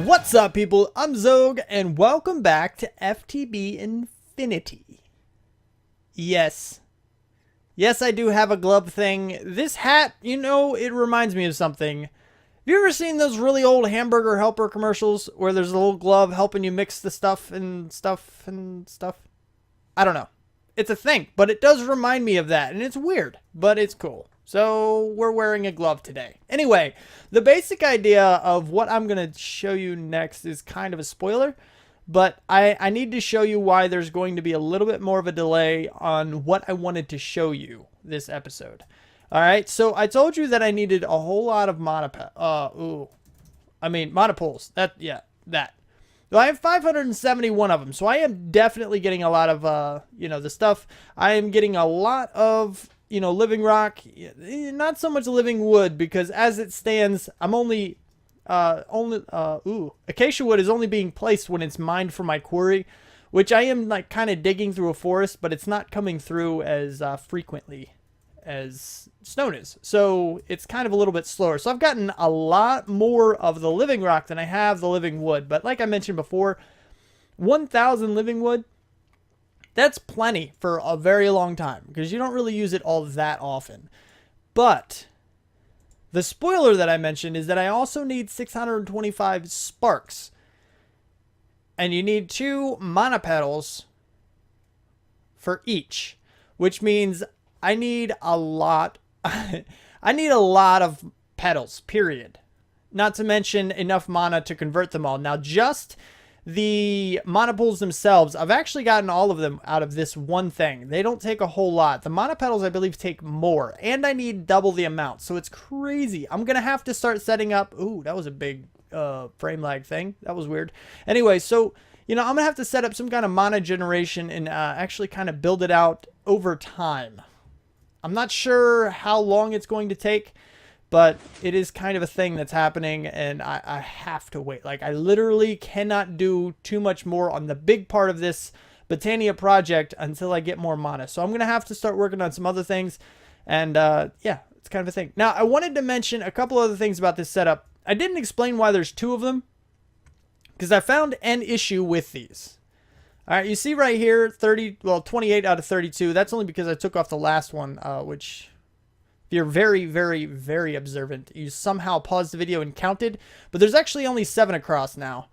What's up, people? I'm Xogue, and welcome back to FTB Infinity. Yes, I do have a glove thing. This hat, you know, it reminds me of something. Have you ever seen those really old Hamburger Helper commercials where there's a little glove helping you mix the stuff and stuff and stuff? I don't know. It's a thing, but it does remind me of that, and it's weird, but it's cool. So we're wearing a glove today. Anyway, the basic idea of what I'm going to show you next is kind of a spoiler, but I need to show you why there's going to be a little bit more of a delay on what I wanted to show you this episode. All right, so I told you that I needed a whole lot of monopoles. That. So I have 571 of them, so I am definitely getting a lot of, the stuff. I am getting a lot of, living rock, not so much living wood, because as it stands, I'm acacia wood is only being placed when it's mined for my quarry, which I am like kind of digging through a forest, but it's not coming through as frequently as stone is. So it's kind of a little bit slower. So I've gotten a lot more of the living rock than I have the living wood. But like I mentioned before, 1,000 living wood, that's plenty for a very long time because you don't really use it all that often. But the spoiler that I mentioned is that I also need 625 sparks. And you need 2 monopetals for each, which means I need a lot. I need a lot of petals, period. Not to mention enough mana to convert them all. Now, just the monopools themselves, I've actually gotten all of them out of this one thing. They don't take a whole lot. The monopetals, I believe, take more. And I need double the amount. So it's crazy. I'm going to have to start setting up. Ooh, that was a big frame lag thing. That was weird. Anyway, so, I'm going to have to set up some kind of mana generation and actually kind of build it out over time. I'm not sure how long it's going to take, but it is kind of a thing that's happening, and I have to wait. Like, I literally cannot do too much more on the big part of this BOTANIA project until I get more mana. So I'm going to have to start working on some other things, and yeah, it's kind of a thing. Now, I wanted to mention a couple other things about this setup. I didn't explain why there's 2 of them, because I found an issue with these. All right, you see right here, 28 out of 32. That's only because I took off the last one, which, if you're very, very, very observant, you somehow paused the video and counted. But there's actually only 7 across now.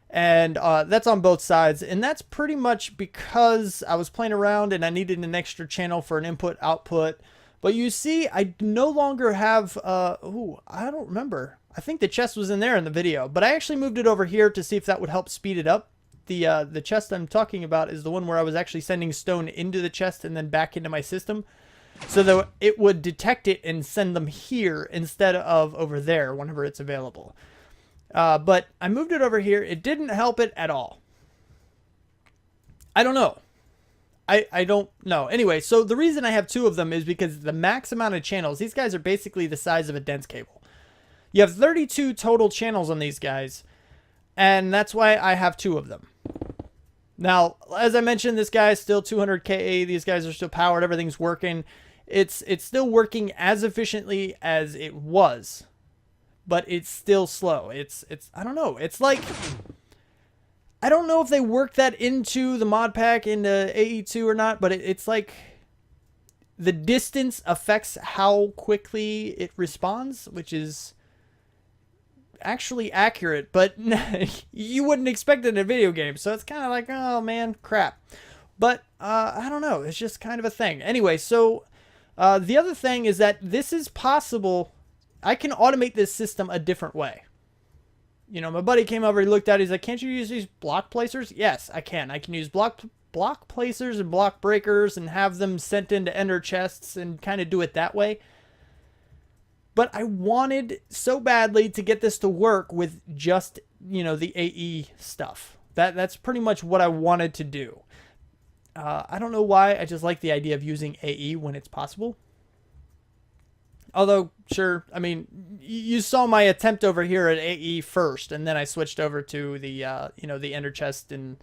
And that's on both sides. And that's pretty much because I was playing around and I needed an extra channel for an input-output. But you see, I no longer have, I don't remember. I think the chest was in there in the video. But I actually moved it over here to see if that would help speed it up. The chest I'm talking about is the one where I was actually sending stone into the chest and then back into my system, so that it would detect it and send them here instead of over there whenever it's available. But I moved it over here. It didn't help it at all. I don't know. I don't know. Anyway, so the reason I have 2 of them is because the max amount of channels, these guys are basically the size of a dense cable. You have 32 total channels on these guys, and that's why I have 2 of them. Now, as I mentioned, this guy is still 200 KA. These guys are still powered. Everything's working. It's still working as efficiently as it was, but it's still slow. It's I don't know. It's like, I don't know if they worked that into the mod pack into AE2 or not, but it's like the distance affects how quickly it responds, which is actually accurate, but you wouldn't expect it in a video game, so it's kind of like, oh man, crap. But I don't know, it's just kind of a thing. Anyway, so the other thing is that this is possible. I can automate this system a different way. My buddy came over, he looked at it, he's like, can't you use these block placers? Yes, I can. I can use block placers and block breakers and have them sent into ender chests and kind of do it that way. But I wanted so badly to get this to work with just, the AE stuff. That's pretty much what I wanted to do. I don't know why. I just like the idea of using AE when it's possible. Although, sure, I mean, you saw my attempt over here at AE first, and then I switched over to the, the ender chest and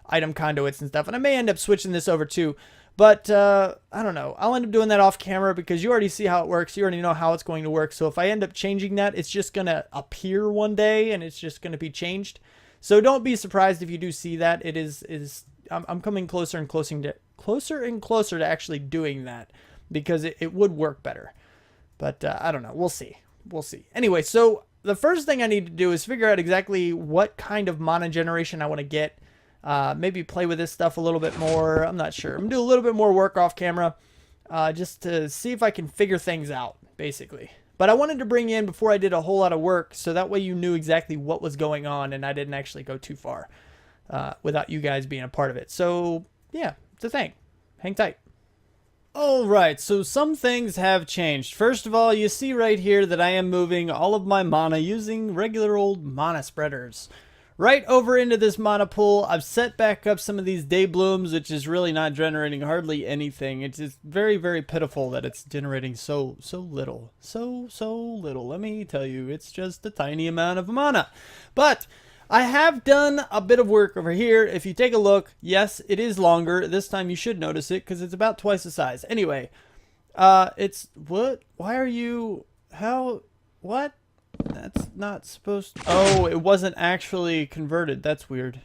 item conduits and stuff. And I may end up switching this over too. But I don't know. I'll end up doing that off camera because you already see how it works. You already know how it's going to work. So if I end up changing that, it's just going to appear one day and it's just going to be changed. So don't be surprised if you do see that. It is I'm coming closer and closer to actually doing that because it would work better. But I don't know. We'll see. We'll see. Anyway, so the first thing I need to do is figure out exactly what kind of mana generation I want to get. Maybe play with this stuff a little bit more. I'm not sure. I'm going to do a little bit more work off camera just to see if I can figure things out, basically. But I wanted to bring you in before I did a whole lot of work so that way you knew exactly what was going on and I didn't actually go too far without you guys being a part of it. So, yeah, it's a thing. Hang tight. Alright, so some things have changed. First of all, you see right here that I am moving all of my mana using regular old mana spreaders. Right over into this mana pool. I've set back up some of these day blooms, which is really not generating hardly anything. It's just very, very pitiful that it's generating so little. So little. Let me tell you, it's just a tiny amount of mana. But I have done a bit of work over here. If you take a look, yes, it is longer. This time you should notice it because it's about twice the size. Anyway, it's what? Why are you? How? What? That's not supposed to... Oh, it wasn't actually converted. That's weird.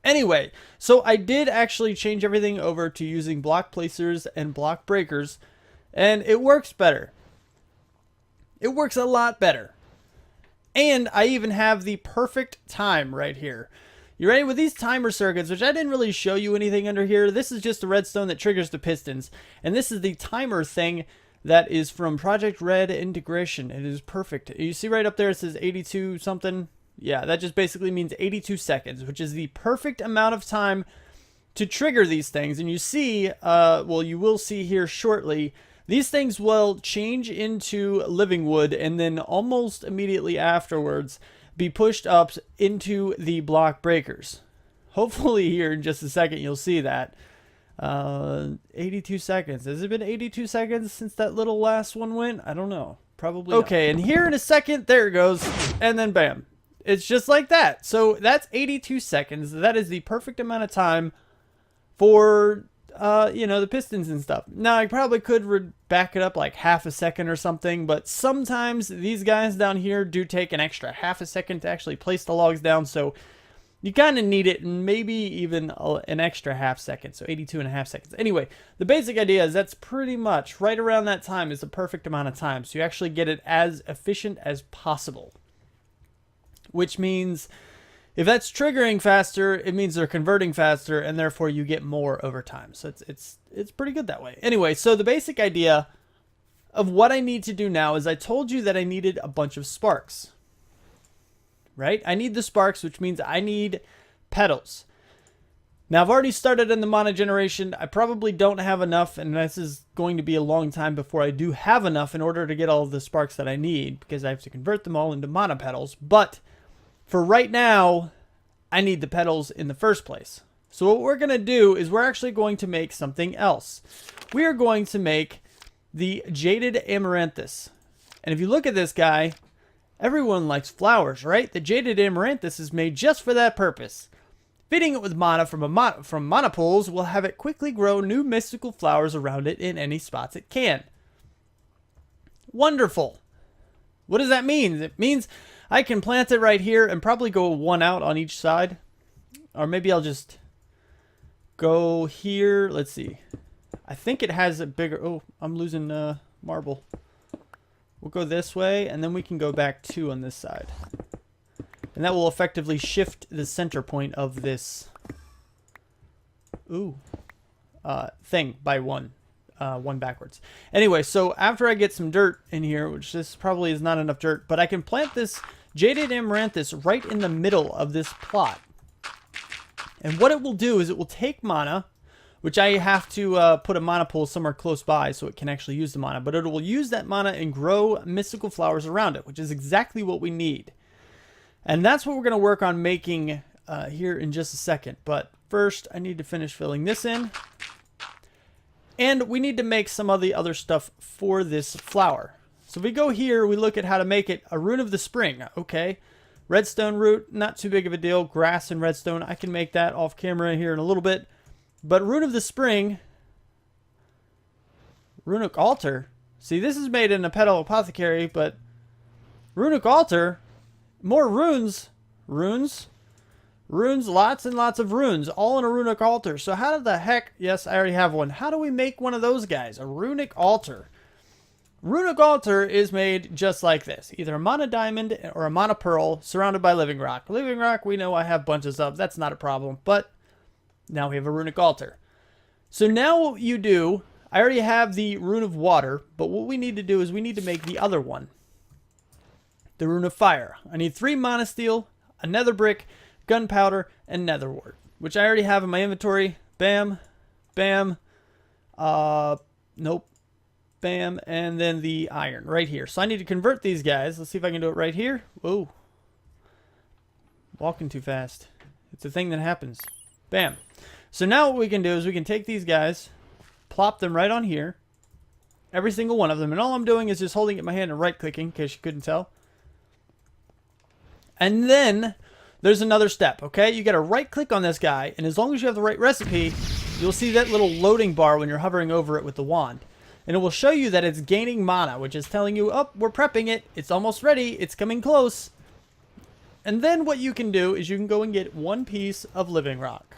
Anyway, so I did actually change everything over to using block placers and block breakers, and it works better. It works a lot better. And I even have the perfect time right here. You ready with these timer circuits, which I didn't really show you anything under here. This is just the redstone that triggers the pistons, and this is the timer thing that is from Project Red Integration. It is perfect. You see right up there it says 82 something. Yeah, that just basically means 82 seconds, which is the perfect amount of time to trigger these things. And you see, well, you will see here shortly, these things will change into living wood and then almost immediately afterwards be pushed up into the block breakers. Hopefully here in just a second you'll see that. 82 seconds. Has it been 82 seconds since that little last one went? I don't know. Probably okay, not. And here in a second, there it goes. And then bam. It's just like that. So that's 82 seconds. That is the perfect amount of time for, you know, the pistons and stuff. Now, I probably could back it up like half a second or something, but sometimes these guys down here do take an extra half a second to actually place the logs down, so you kind of need it, and maybe even an extra half second, so 82 and a half seconds. Anyway, the basic idea is that's pretty much right around that time is the perfect amount of time, so you actually get it as efficient as possible. Which means if that's triggering faster, it means they're converting faster, and therefore you get more over time. So it's pretty good that way. Anyway, so the basic idea of what I need to do now is I told you that I needed a bunch of sparks. Right? I need the sparks, which means I need petals. Now, I've already started in the mana generation. I probably don't have enough, and this is going to be a long time before I do have enough in order to get all of the sparks that I need, because I have to convert them all into mana petals. But for right now, I need the petals in the first place. So what we're going to do is we're actually going to make something else. We are going to make the Jaded Amaranthus. And if you look at this guy, everyone likes flowers, right? The Jaded Amaranthus is made just for that purpose. Feeding it with mana from mana pools will have it quickly grow new mystical flowers around it in any spots it can. Wonderful. What does that mean? It means I can plant it right here and probably go one out on each side. Or maybe I'll just go here. Let's see. I think it has a bigger... Oh, I'm losing marble. We'll go this way, and then we can go back 2 on this side. And that will effectively shift the center point of this thing by one backwards. Anyway, so after I get some dirt in here, which this probably is not enough dirt, but I can plant this Jaded Amaranthus right in the middle of this plot. And what it will do is it will take mana, which I have to put a mana pool somewhere close by so it can actually use the mana. But it will use that mana and grow mystical flowers around it, which is exactly what we need. And that's what we're going to work on making here in just a second. But first, I need to finish filling this in. And we need to make some of the other stuff for this flower. So if we go here, we look at how to make it a rune of the spring. Okay. Redstone root, not too big of a deal. Grass and redstone, I can make that off camera here in a little bit. But Rune of the Spring, Runic altar. See, this is made in a petal apothecary, but runic altar, more runes. Runes, lots and lots of runes, all in a runic altar. So how the heck, yes, I already have one. How do we make one of those guys? A runic altar. Runic altar is made just like this. Either a mana diamond or a mana pearl surrounded by living rock. Living rock, we know I have bunches of. That's not a problem. But now we have a runic altar. So now what you do, I already have the rune of water, but what we need to do is we need to make the other one. The rune of fire. I need 3 mana steel, a nether brick, gunpowder, and nether wart, which I already have in my inventory. Bam, bam, nope, bam, and then the iron right here. So I need to convert these guys. Let's see if I can do it right here. Whoa. Walking too fast. It's a thing that happens. Bam. So now what we can do is we can take these guys, plop them right on here. Every single one of them. And all I'm doing is just holding it in my hand and right-clicking, in case you couldn't tell. And then there's another step, okay? You got to right-click on this guy, and as long as you have the right recipe, you'll see that little loading bar when you're hovering over it with the wand. And it will show you that it's gaining mana, which is telling you, oh, we're prepping it. It's almost ready. It's coming close. And then what you can do is you can go and get 1 piece of living rock.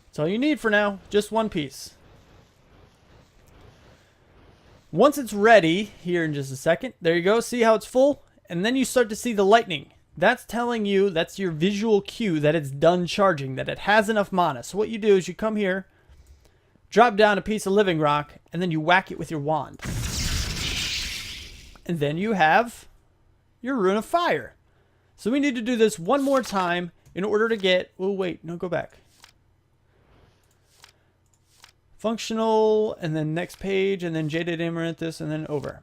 That's all you need for now, just 1 piece. Once it's ready, here in just a second, there you go. See how it's full? And then you start to see the lightning. That's telling you, that's your visual cue that it's done charging, that it has enough mana. So what you do is you come here, drop down a piece of living rock, and then you whack it with your wand. And then you have your rune of fire. So we need to do this one more time in order to get... Oh, wait. No, go back. Functional, and then next page, and then jaded amaranthus, and then over.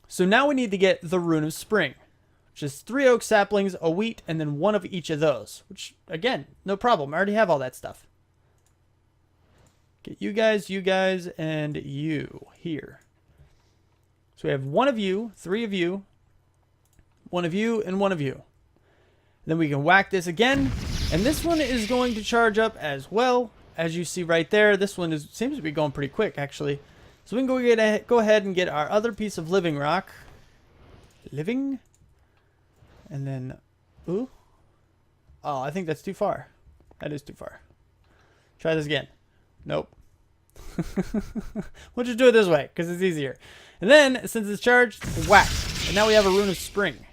So now we need to get the rune of spring, which is 3 oak saplings, a wheat, and then 1 of each of those. Which, again, no problem. I already have all that stuff. Get you guys, and you here. So we have 1 of you, 3 of you, 1 of you, and 1 of you. Then we can whack this again, and this one is going to charge up as well. As you see right there, this one seems to be going pretty quick, actually. So we can go ahead and get our other piece of living rock. Living. And then, ooh. Oh, I think that's too far. That is too far. Try this again. Nope. We'll just do it this way, because it's easier. And then, since it's charged, whack. And now we have a rune of spring.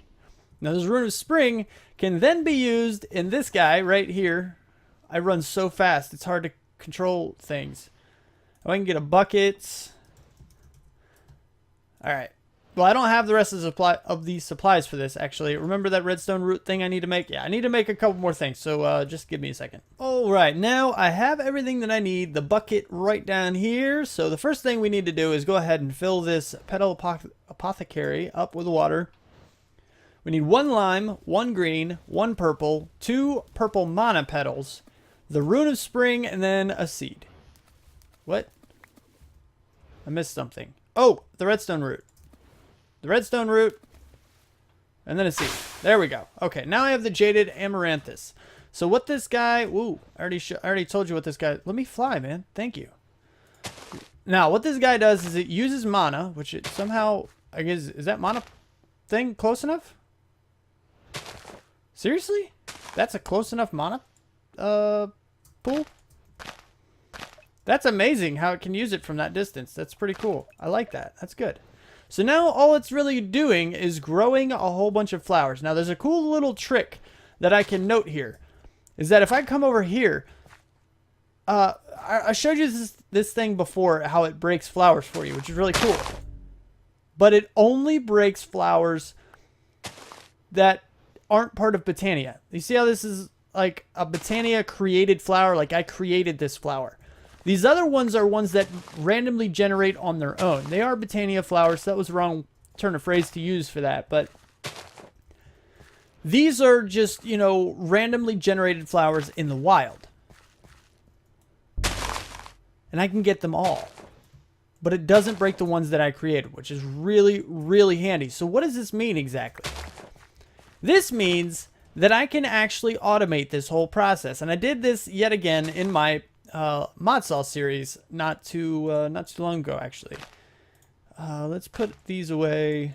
Now this rune of spring can then be used in this guy right here. I run so fast, it's hard to control things. Oh, I can get a bucket. Alright. Well, I don't have the rest of these supplies for this, actually. Remember that redstone root thing I need to make? Yeah, I need to make a couple more things, so just give me a second. Alright, now I have everything that I need. The bucket right down here. So the first thing we need to do is go ahead and fill this petal apothecary up with water. We need 1 lime, 1 green, 1 purple, 2 purple mana petals, the rune of spring, and then a seed. What? I missed something. Oh, the redstone root. The redstone root, and then a seed. There we go. Okay, now I have the jaded amaranthus. So what this guy... Ooh, I already told you what this guy... Let me fly, man. Thank you. Now, what this guy does is it uses mana, which it somehow... I guess, is that mana thing close enough? Seriously? That's a close enough mana pool? That's amazing how it can use it from that distance. That's pretty cool. I like that. That's good. So now all it's really doing is growing a whole bunch of flowers. Now there's a cool little trick that I can note here. Is that if I come over here, I showed you this thing before, how it breaks flowers for you, which is really cool. But it only breaks flowers that aren't part of Botania. You see how this is like a Botania created flower? Like I created this flower. These other ones are ones that randomly generate on their own. They are Botania flowers. That was the wrong turn of phrase to use for that. But these are just, you know, randomly generated flowers in the wild. And I can get them all. But it doesn't break the ones that I created, which is really, really handy. So what does this mean exactly? This means that I can actually automate this whole process. And I did this yet again in my mod saw series not too long ago, actually. Let's put these away.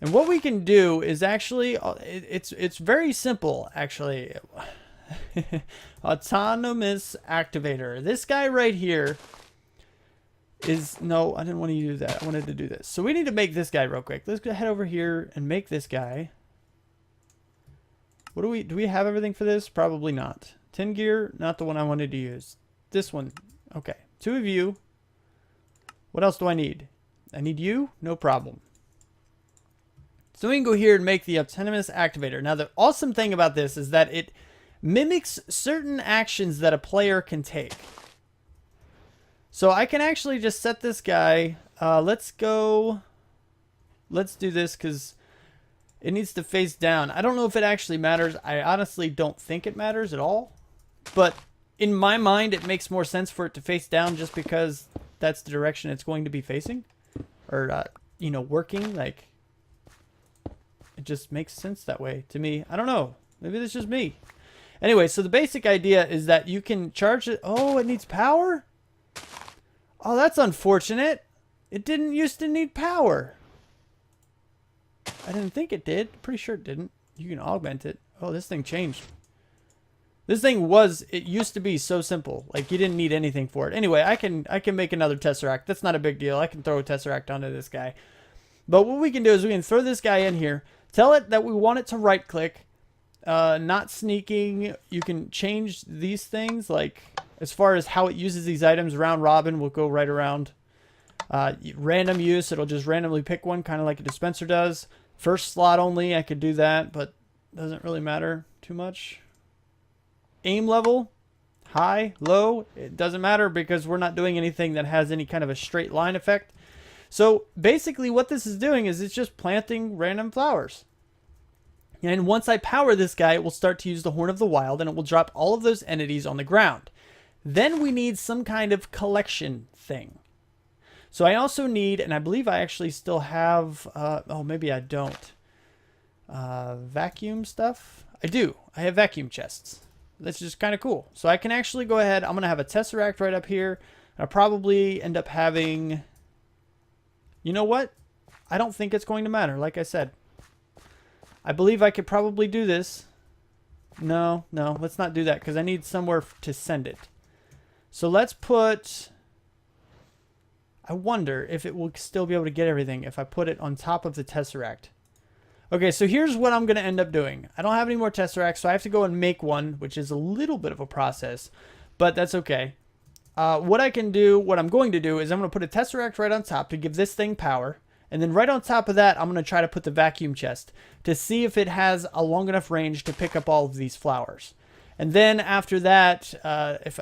And what we can do is actually, it's very simple, actually. Autonomous activator. This guy right here is, no, I didn't want to do that. I wanted to do this. So we need to make this guy real quick. Let's go head over here and make this guy. What do we have everything for this? Probably not. 10 gear, not the one I wanted to use. This one. Okay. 2 of you. What else do I need? I need you? No problem. So we can go here and make the autonomous activator. Now the awesome thing about this is that it mimics certain actions that a player can take. So I can actually just set this guy. Let's do this because it needs to face down. I don't know if it actually matters. I honestly don't think it matters at all. But in my mind, it makes more sense for it to face down just because that's the direction it's going to be facing. Or, you know, working. Like, it just makes sense that way to me. I don't know. Maybe that's just me. Anyway, so the basic idea is that you can charge it. Oh, it needs power? Oh, that's unfortunate. It didn't used to need power. I didn't think it did. Pretty sure it didn't. You can augment it. Oh, this thing changed. This thing it used to be so simple. Like, you didn't need anything for it. Anyway, I can make another Tesseract. That's not a big deal. I can throw a Tesseract onto this guy. But what we can do is we can throw this guy in here. Tell it that we want it to right-click. Not sneaking. You can change these things, like as far as how it uses these items. Round robin will go right around. Random use, it'll just randomly pick one, kind of like a dispenser does. First slot only, I could do that, but doesn't really matter too much. Aim level, high, low, it doesn't matter because we're not doing anything that has any kind of a straight line effect. So basically what this is doing is it's just planting random flowers. And once I power this guy, it will start to use the Horn of the Wild and it will drop all of those entities on the ground. Then we need some kind of collection thing. So I also need, and I believe I actually still have, oh, maybe I don't. Vacuum stuff? I do. I have vacuum chests. That's just kind of cool. So I can actually go ahead. I'm going to have a Tesseract right up here. I'll probably end up having, you know what? I don't think it's going to matter, like I said. I believe I could probably do this. No, let's not do that because I need somewhere to send it. So let's put, I wonder if it will still be able to get everything if I put it on top of the Tesseract. Okay, so here's what I'm going to end up doing. I don't have any more Tesseracts, so I have to go and make one, which is a little bit of a process, but that's okay. What I'm going to do is I'm going to put a Tesseract right on top to give this thing power. And then right on top of that, I'm going to try to put the vacuum chest to see if it has a long enough range to pick up all of these flowers. And then after that, if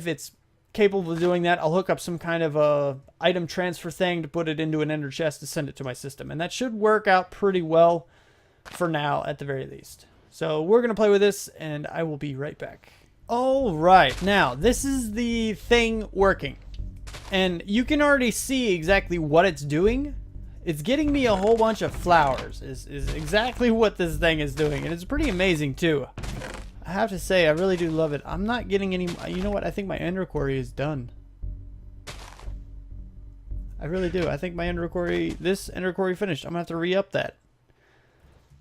it's capable of doing that, I'll hook up some kind of a item transfer thing to put it into an ender chest to send it to my system. And that should work out pretty well for now, at the very least. So we're going to play with this, and I will be right back. All right, now this is the thing working. And you can already see exactly what it's doing. It's getting me a whole bunch of flowers is exactly what this thing is doing. And it's pretty amazing too. I have to say, I really do love it. I'm not getting any, you know what? I think my ender quarry is done. I really do. I think my ender quarry, this ender quarry finished. I'm gonna have to re-up that.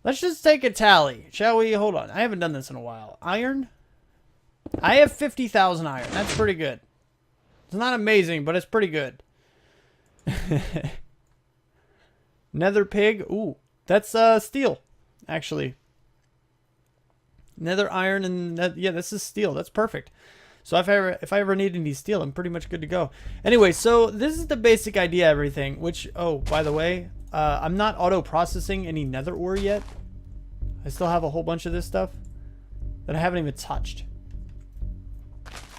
Let's just take a tally, shall we? Hold on. I haven't done this in a while. Iron? I have 50,000 iron. That's pretty good. It's not amazing, but it's pretty good. Nether pig. Ooh, that's steel, actually. Nether iron and yeah, this is steel. That's perfect. So if I ever need any steel, I'm pretty much good to go. Anyway, so this is the basic idea of everything. Which, oh, by the way, I'm not auto processing any nether ore yet. I still have a whole bunch of this stuff that I haven't even touched.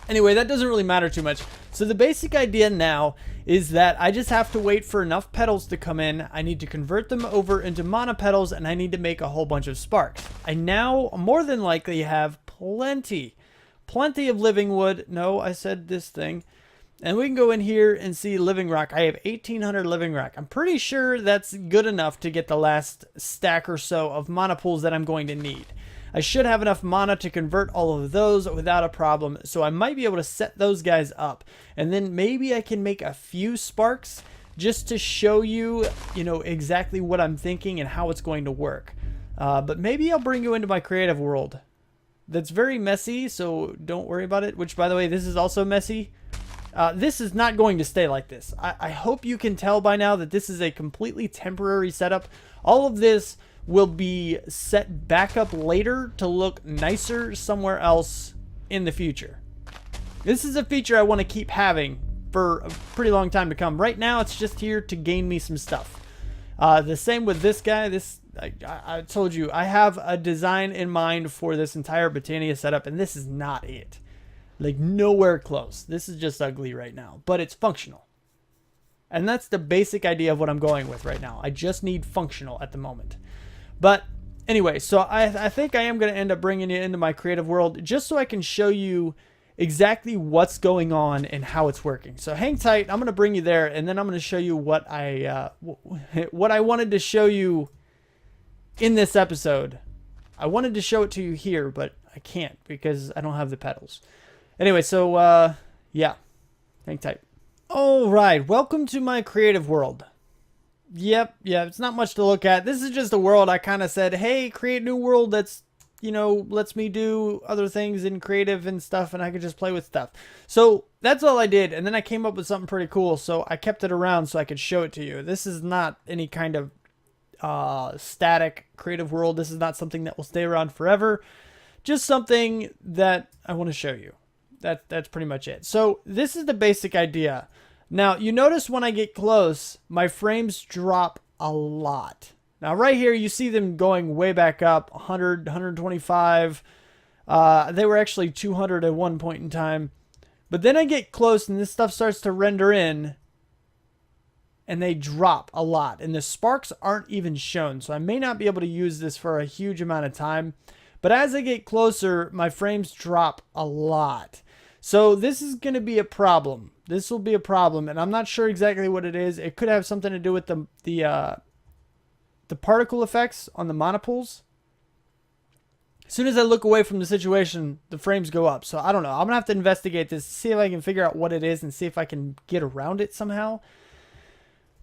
Anyway, that doesn't really matter too much. So the basic idea now is that I just have to wait for enough petals to come in. I need to convert them over into mana petals, and I need to make a whole bunch of sparks. I now more than likely have plenty of living wood. No, I said this thing. And we can go in here and see living rock. I have 1,800 living rock. I'm pretty sure that's good enough to get the last stack or so of mana pools that I'm going to need. I should have enough mana to convert all of those without a problem. So I might be able to set those guys up. And then maybe I can make a few sparks just to show you, you know, exactly what I'm thinking and how it's going to work. But maybe I'll bring you into my creative world. That's very messy, so don't worry about it. Which, by the way, this is also messy. This is not going to stay like this. I hope you can tell by now that this is a completely temporary setup. All of this will be set back up later to look nicer somewhere else in the future. This is a feature I want to keep having for a pretty long time to come. Right now, it's just here to gain me some stuff. The same with this guy. I told you, I have a design in mind for this entire BOTANIA setup, and this is not it. Like, nowhere close. This is just ugly right now, but it's functional. And that's the basic idea of what I'm going with right now. I just need functional at the moment. But anyway, so I think I am going to end up bringing you into my creative world just so I can show you exactly what's going on and how it's working. So hang tight. I'm going to bring you there, and then I'm going to show you what I wanted to show you in this episode. I wanted to show it to you here, but I can't because I don't have the pedals. Anyway, so yeah, hang tight. All right, welcome to my creative world. Yep, it's not much to look at. This is just a world I kind of said, hey, create a new world that's, you know, lets me do other things in creative and stuff, and I could just play with stuff. So that's all I did, and then I came up with something pretty cool, so I kept it around so I could show it to you. This is not any kind of static creative world. This is not something that will stay around forever. Just something that I want to show you. That's pretty much it. So this is the basic idea. Now, you notice when I get close, my frames drop a lot. Now, right here, you see them going way back up, 100, 125. They were actually 200 at one point in time. But then I get close, and this stuff starts to render in, and they drop a lot. And the sparks aren't even shown, so I may not be able to use this for a huge amount of time. But as I get closer, my frames drop a lot. So this is going to be a problem. This will be a problem, and I'm not sure exactly what it is. It could have something to do with the particle effects on the monopools. As soon as I look away from the situation, the frames go up. So I don't know. I'm going to have to investigate this, see if I can figure out what it is and see if I can get around it somehow.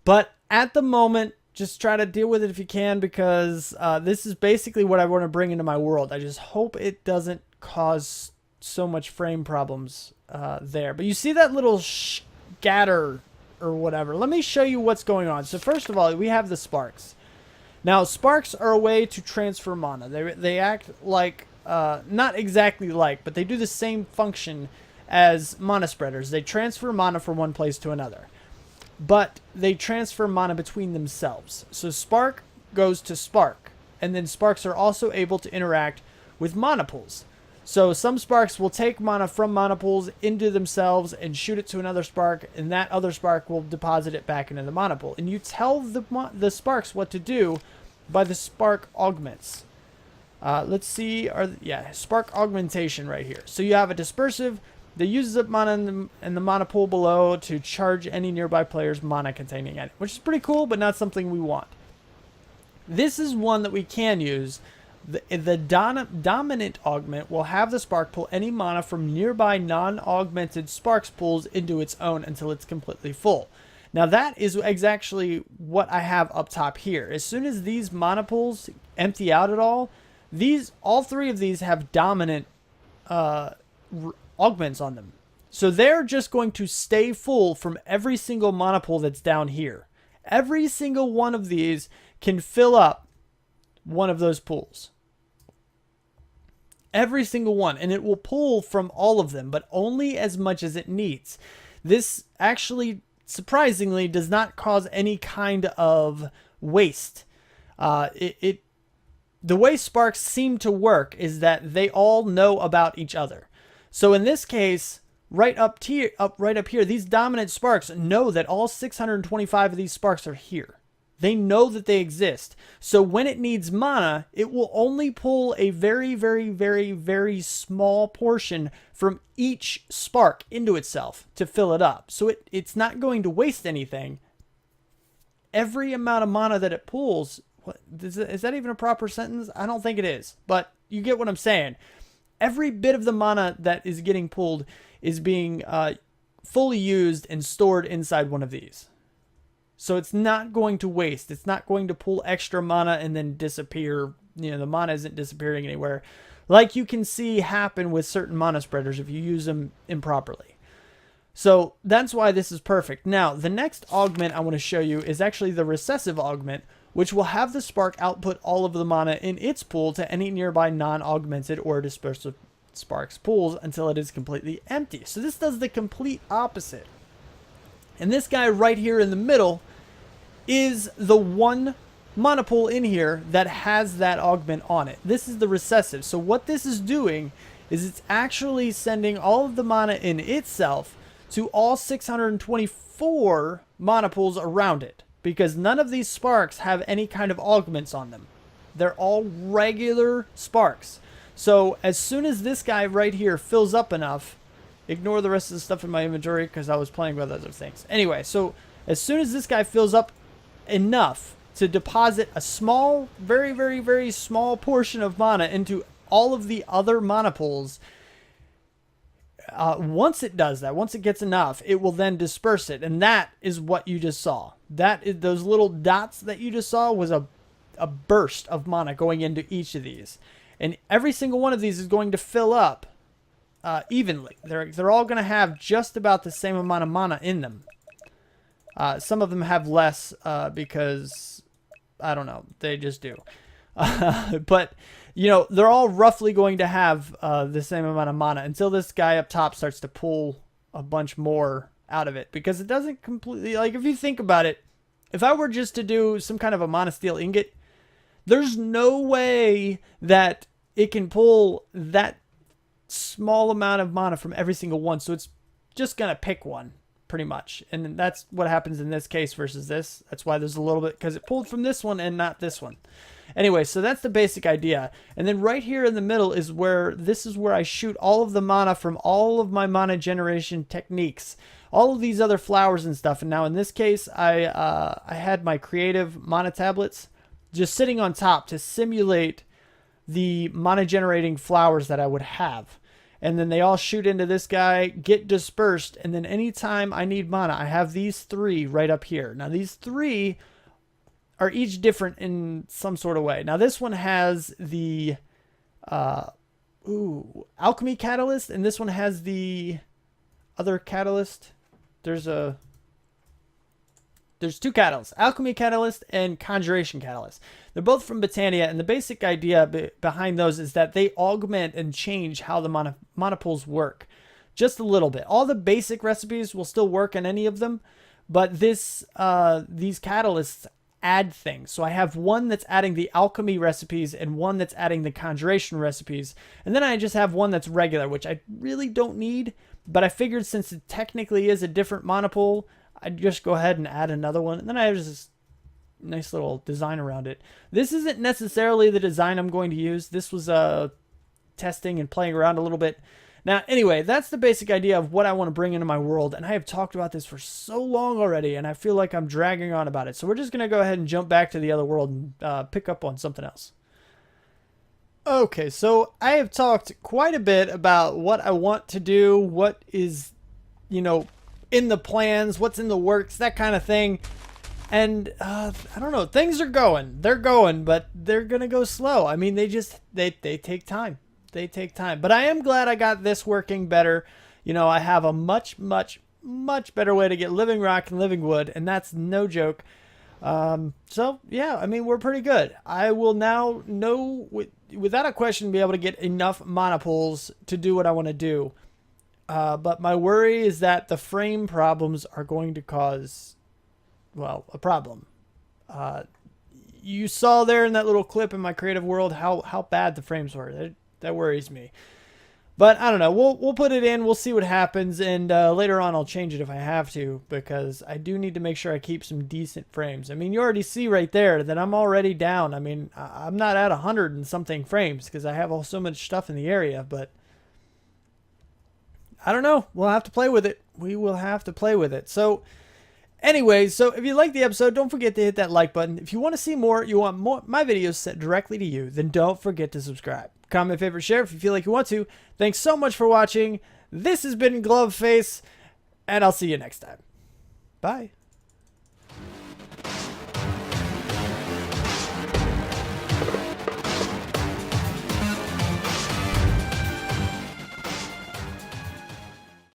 But at the moment, just try to deal with it if you can, because this is basically what I want to bring into my world. I just hope it doesn't cause so much frame problems there. But you see that little scatter or whatever. Let me show you what's going on. So first of all, we have the sparks. Now, sparks are a way to transfer mana. They act like, not exactly like, but they do the same function as mana spreaders. They transfer mana from one place to another. But they transfer mana between themselves. So spark goes to spark. And then sparks are also able to interact with mana pools. So some sparks will take mana from mana pools into themselves and shoot it to another spark, and that other spark will deposit it back into the mana pool. And you tell the sparks what to do by the spark augments. Let's see, spark augmentation right here. So you have a dispersive that uses up mana in the mana pool below to charge any nearby player's mana containing item, which is pretty cool, but not something we want. This is one that we can use. The dominant augment will have the spark pull any mana from nearby non-augmented sparks pools into its own until it's completely full. Now that is exactly what I have up top here. As soon as these mana pools empty out at all three of these have dominant augments on them. So they're just going to stay full from every single mana pool that's down here. Every single one of these can fill up one of those pools. Every single one. And it will pull from all of them, but only as much as it needs. This actually, surprisingly, does not cause any kind of waste. The way sparks seem to work is that they all know about each other. So in this case, right up here, these dominant sparks know that all 625 of these sparks are here. They know that they exist. So when it needs mana, it will only pull a very, very, very, very small portion from each spark into itself to fill it up. So it's not going to waste anything. Every amount of mana that it pulls what is that even a proper sentence? I don't think it is, but you get what I'm saying. Every bit of the mana that is getting pulled is being fully used and stored inside one of these. So it's not going to waste. It's not going to pull extra mana and then disappear. You know, the mana isn't disappearing anywhere, like you can see happen with certain mana spreaders if you use them improperly. So that's why this is perfect. Now, the next augment I want to show you is actually the recessive augment, which will have the spark output all of the mana in its pool to any nearby non-augmented or dispersive sparks pools until it is completely empty. So this does the complete opposite. And this guy right here in the middle is the one mana pool in here that has that augment on it. This is the recessive. So what this is doing is it's actually sending all of the mana in itself to all 624 mana pools around it, because none of these sparks have any kind of augments on them. They're all regular sparks. So as soon as this guy right here fills up enough, ignore the rest of the stuff in my inventory because I was playing with other things. Anyway, so as soon as this guy fills up enough to deposit a small, very, very, very small portion of mana into all of the other mana pools, once it does that, once it gets enough, it will then disperse it. And that is what you just saw. That is, those little dots that you just saw was a burst of mana going into each of these. And every single one of these is going to fill up evenly. They're all going to have just about the same amount of mana in them. Some of them have less because, I don't know, they just do. But, you know, they're all roughly going to have the same amount of mana until this guy up top starts to pull a bunch more out of it. Because it doesn't completely, like, if you think about it, if I were just to do some kind of a mana steel ingot, there's no way that it can pull that small amount of mana from every single one. So it's just going to pick one, pretty much. And that's what happens in this case versus this. That's why there's a little bit, because it pulled from this one and not this one. Anyway, so that's the basic idea. And then right here in the middle is where, this is where I shoot all of the mana from all of my mana generation techniques. All of these other flowers and stuff. And now in this case, I had my creative mana tablets just sitting on top to simulate the mana generating flowers that I would have. And then they all shoot into this guy, get dispersed, and then anytime I need mana, I have these three right up here. Now these three are each different in some sort of way. Now this one has the alchemy catalyst, and this one has the other catalyst. There's two catalysts, alchemy catalyst and conjuration catalyst. They're both from BOTANIA, and the basic idea behind those is that they augment and change how the mana pools work just a little bit. All the basic recipes will still work in any of them, but these catalysts add things. So I have one that's adding the alchemy recipes and one that's adding the conjuration recipes, and then I just have one that's regular, which I really don't need, but I figured since it technically is a different mana pool, I'd just go ahead and add another one. And then I have this nice little design around it. This isn't necessarily the design I'm going to use. This was testing and playing around a little bit. Now, anyway, that's the basic idea of what I want to bring into my world. And I have talked about this for so long already, and I feel like I'm dragging on about it. So we're just going to go ahead and jump back to the other world and pick up on something else. Okay, so I have talked quite a bit about what I want to do, what is, you know, in the plans, what's in the works, that kind of thing. And I don't know, things are going. They're going, but they're going to go slow. I mean, they take time. They take time. But I am glad I got this working better. You know, I have a much, much, much better way to get living rock and living wood, and that's no joke. So, yeah, I mean, we're pretty good. I will now know, without a question, be able to get enough mana pools to do what I want to do. But my worry is that the frame problems are going to cause, well, a problem. You saw there in that little clip in my creative world how bad the frames were. That worries me. But I don't know. We'll put it in. We'll see what happens. And later on, I'll change it if I have to, because I do need to make sure I keep some decent frames. I mean, you already see right there that I'm already down. I mean, I'm not at 100 and something frames because I have so much stuff in the area, but I don't know. We'll have to play with it. We will have to play with it. So Anyways, so if you like the episode, don't forget to hit that like button. If you want to see more, you want more my videos sent directly to you, then don't forget to subscribe. Comment, favorite, share if you feel like you want to. Thanks so much for watching. This has been Glove Face, and I'll see you next time. Bye.